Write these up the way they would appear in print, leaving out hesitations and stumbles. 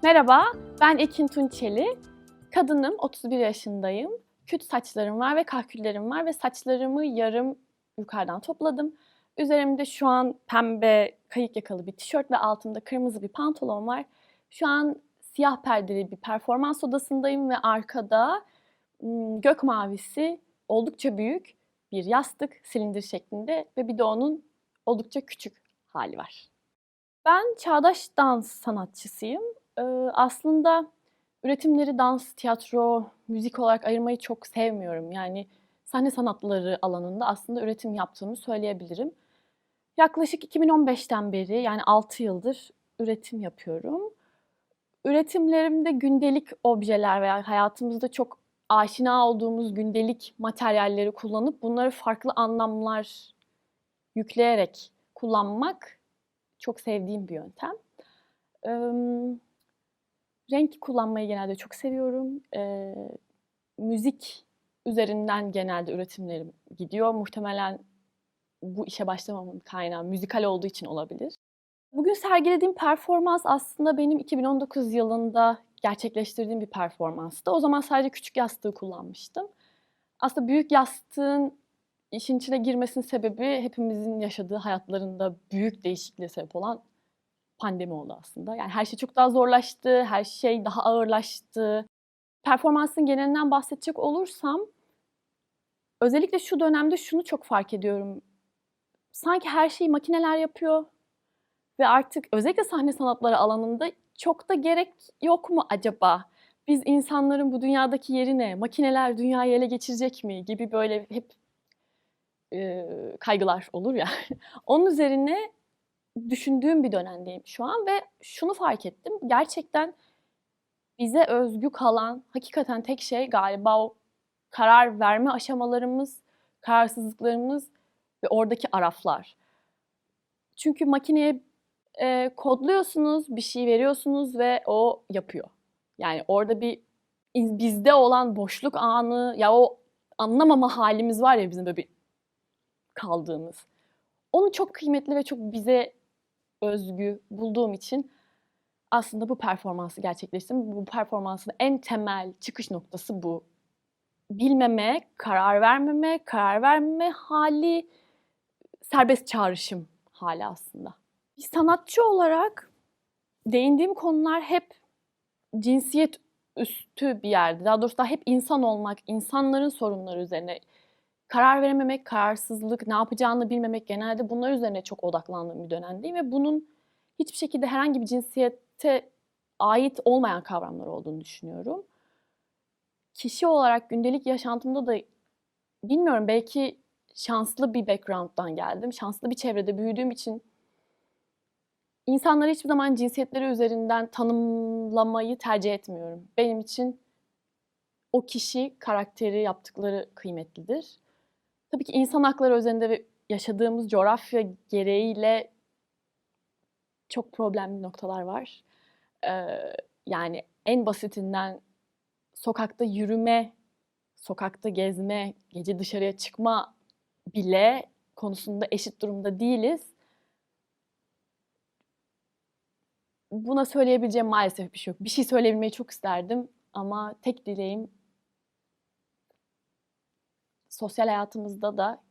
Merhaba, ben Ekin Tunçeli. Kadınım, 31 yaşındayım. Küt saçlarım var ve kahküllerim var ve saçlarımı yarım yukarıdan topladım. Üzerimde şu an pembe kayık yakalı bir tişört ve altımda kırmızı bir pantolon var. Şu an siyah perdeli bir performans odasındayım ve arkada gök mavisi oldukça büyük bir yastık silindir şeklinde ve bir de onun oldukça küçük hali var. Ben çağdaş dans sanatçısıyım. Aslında üretimleri dans, tiyatro, müzik olarak ayırmayı çok sevmiyorum. Yani sahne sanatları alanında aslında üretim yaptığımı söyleyebilirim. Yaklaşık 2015'ten beri yani 6 yıldır üretim yapıyorum. Üretimlerimde gündelik objeler veya hayatımızda çok aşina olduğumuz gündelik materyalleri kullanıp bunları farklı anlamlar yükleyerek kullanmak çok sevdiğim bir yöntem. Renk kullanmayı genelde çok seviyorum. Müzik üzerinden genelde üretimlerim gidiyor. Muhtemelen bu işe başlamamın kaynağı müzikal olduğu için olabilir. Bugün sergilediğim performans aslında benim 2019 yılında gerçekleştirdiğim bir performanstı. O zaman sadece küçük yastığı kullanmıştım. Aslında büyük yastığın işin içine girmesinin sebebi hepimizin yaşadığı hayatlarında büyük değişikliğe sebep olan pandemi oldu aslında. Yani her şey çok daha zorlaştı, her şey daha ağırlaştı. Performansın genelinden bahsedecek olursam, özellikle şu dönemde şunu çok fark ediyorum. Sanki her şeyi makineler yapıyor ve artık özellikle sahne sanatları alanında çok da gerek yok mu acaba? Biz insanların bu dünyadaki yeri ne? Makineler dünyayı ele geçirecek mi? Gibi böyle hep kaygılar olur ya. Onun üzerine düşündüğüm bir dönemdeyim şu an ve şunu fark ettim. Gerçekten bize özgü kalan hakikaten tek şey galiba o karar verme aşamalarımız, kararsızlıklarımız ve oradaki araflar. Çünkü makineye kodluyorsunuz, bir şey veriyorsunuz ve o yapıyor. Yani orada bir bizde olan boşluk anı, ya o anlamama halimiz var ya bizim böyle bir kaldığımız. Onu çok kıymetli ve çok bize özgü bulduğum için aslında bu performansı gerçekleştirdim. Bu performansın en temel çıkış noktası bu. Bilmeme, karar vermeme hali, serbest çağrışım hali aslında. Bir sanatçı olarak değindiğim konular hep cinsiyet üstü bir yerde. Daha doğrusu hep insan olmak, insanların sorunları üzerine. Karar verememek, kararsızlık, ne yapacağını bilmemek, genelde bunlar üzerine çok odaklandığım bir dönemdeyim ve bunun hiçbir şekilde herhangi bir cinsiyete ait olmayan kavramlar olduğunu düşünüyorum. Kişi olarak gündelik yaşantımda da bilmiyorum, belki şanslı bir background'dan geldim. Şanslı bir çevrede büyüdüğüm için insanları hiçbir zaman cinsiyetleri üzerinden tanımlamayı tercih etmiyorum. Benim için o kişi, karakteri, yaptıkları kıymetlidir. Tabii ki insan hakları özelinde ve yaşadığımız coğrafya gereğiyle çok problemli noktalar var. Yani en basitinden sokakta yürüme, sokakta gezme, gece dışarıya çıkma bile konusunda eşit durumda değiliz. Buna söyleyebileceğim maalesef bir şey yok. Bir şey söyleyebilmeyi çok isterdim ama tek dileğim sosyal hayatımızda da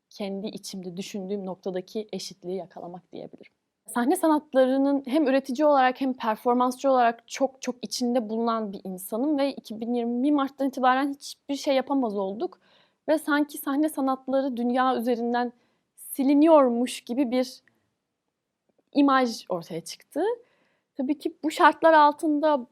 kendi içimde düşündüğüm noktadaki eşitliği yakalamak diyebilirim. Sahne sanatlarının hem üretici olarak hem performansçı olarak çok çok içinde bulunan bir insanım ve 2020 Mart'tan itibaren hiçbir şey yapamaz olduk. Ve sanki sahne sanatları dünya üzerinden siliniyormuş gibi bir imaj ortaya çıktı. Tabii ki bu şartlar altında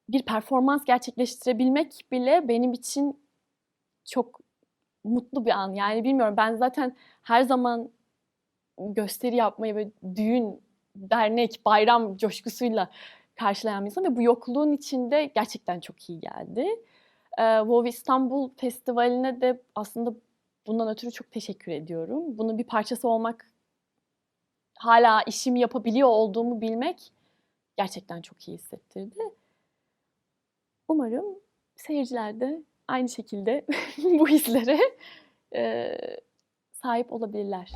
bir performans gerçekleştirebilmek bile benim için çok mutlu bir an. Yani bilmiyorum, ben zaten her zaman gösteri yapmayı ve düğün, dernek, bayram coşkusuyla karşılayan bir insan ve bu yokluğun içinde gerçekten çok iyi geldi. WoW İstanbul Festivali'ne de aslında bundan ötürü çok teşekkür ediyorum. Bunun bir parçası olmak, hala işimi yapabiliyor olduğumu bilmek gerçekten çok iyi hissettirdi. Umarım seyirciler de aynı şekilde bu hislere sahip olabilirler.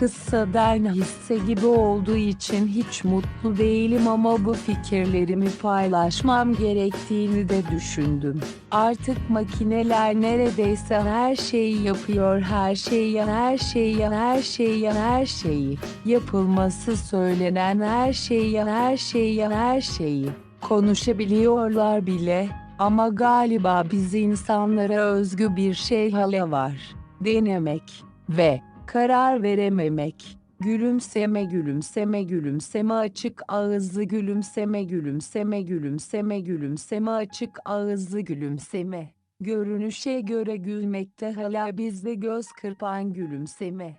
kıssadan hisse gibi olduğu için hiç mutlu değilim ama bu fikirlerimi paylaşmam gerektiğini de düşündüm. Artık makineler neredeyse her şeyi yapıyor, her şeyi. Yapılması söylenen her şeyi. Konuşabiliyorlar bile. Ama galiba biz insanlara özgü bir şey hala var. Denemek ve karar verememek. Gülümseme açık ağızlı gülümseme açık ağızlı gülümseme. Görünüşe göre gülmekte hala bizde göz kırpan gülümseme.